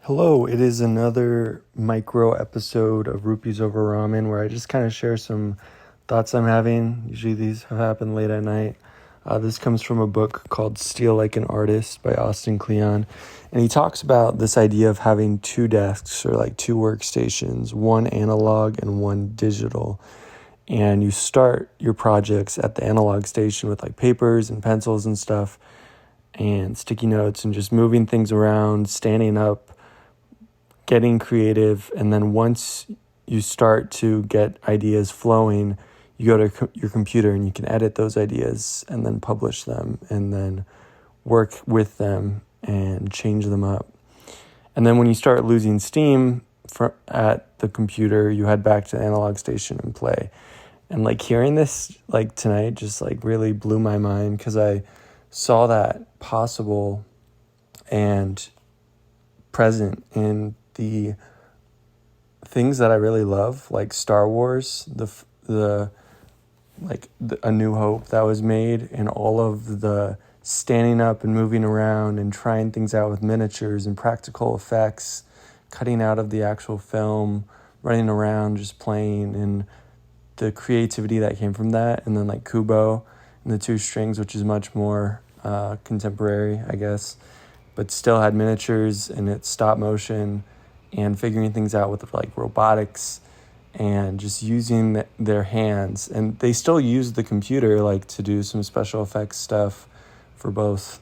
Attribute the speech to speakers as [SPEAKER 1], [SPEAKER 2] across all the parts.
[SPEAKER 1] Hello, it is another micro episode of Rupees Over Ramen where I just kind of share some thoughts I'm having. Usually these have happened late at night. This comes from a book called Steal Like an Artist by Austin Kleon. And he talks about this idea of having two desks or like two workstations, one analog and one digital. And you start your projects at the analog station with like papers and pencils and stuff and sticky notes and just moving things around, standing up, getting creative, and then once you start to get ideas flowing, you go to your computer and you can edit those ideas and then publish them and then work with them and change them up. And then when you start losing steam at the computer, you head back to the analog station and play. And like hearing this like tonight just like really blew my mind because I saw that possible and present in the things that I really love, like Star Wars, A New Hope that was made, and all of the standing up and moving around and trying things out with miniatures and practical effects, cutting out of the actual film, running around, just playing, and the creativity that came from that. And then like Kubo and the two strings, which is much more contemporary, I guess, but still had miniatures and it's stop motion and figuring things out with like robotics and just using their hands. And they still use the computer like to do some special effects stuff for both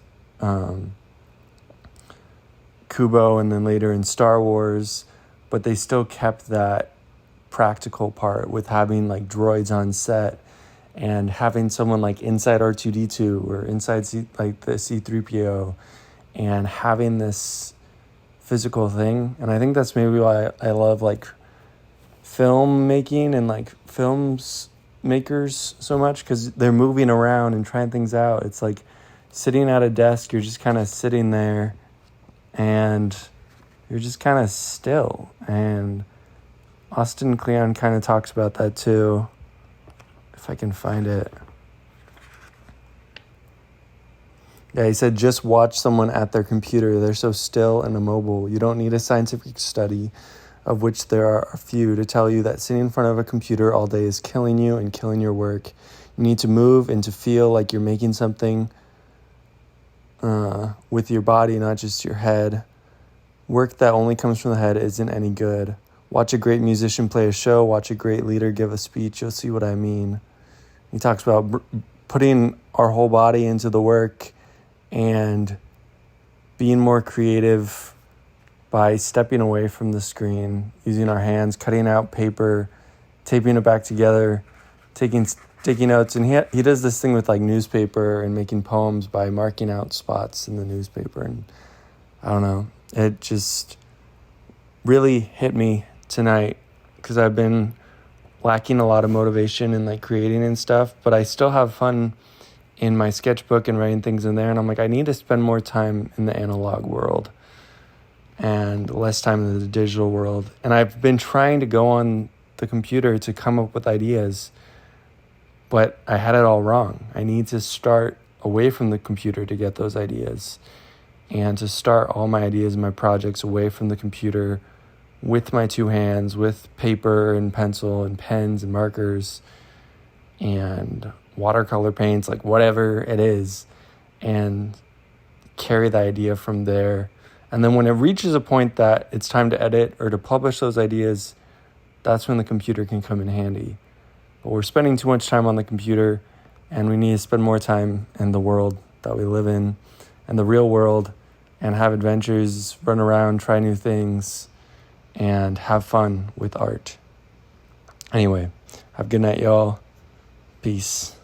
[SPEAKER 1] Kubo and then later in Star Wars, but they still kept that practical part with having like droids on set and having someone like inside R2-D2 or inside like the C-3PO and having this physical thing. And I think that's maybe why I love like filmmaking and like films makers so much, because they're moving around and trying things out. It's like sitting at a desk, you're just kind of sitting there and you're just kind of still. And Austin Kleon kind of talks about that too, if I can find it. Yeah, he said, just watch someone at their computer. They're so still and immobile. You don't need a scientific study, of which there are a few, to tell you that sitting in front of a computer all day is killing you and killing your work. You need to move and to feel like you're making something with your body, not just your head. Work that only comes from the head isn't any good. Watch a great musician play a show. Watch a great leader give a speech. You'll see what I mean. He talks about putting our whole body into the work and being more creative by stepping away from the screen, using our hands, cutting out paper, taping it back together, taking notes. And he does this thing with like newspaper and making poems by marking out spots in the newspaper. And I don't know, it just really hit me tonight because I've been lacking a lot of motivation in like creating and stuff, but I still have fun in my sketchbook and writing things in there. And I'm like, I need to spend more time in the analog world and less time in the digital world. And I've been trying to go on the computer to come up with ideas, but I had it all wrong. I need to start away from the computer to get those ideas and to start all my ideas and my projects away from the computer with my two hands, with paper and pencil and pens and markers and watercolor paints, like whatever it is, and carry the idea from there. And then when it reaches a point that it's time to edit or to publish those ideas, that's when the computer can come in handy. But we're spending too much time on the computer, and we need to spend more time in the world that we live in and the real world, and have adventures, run around, try new things, and have fun with art. Anyway, have a good night, y'all. Peace.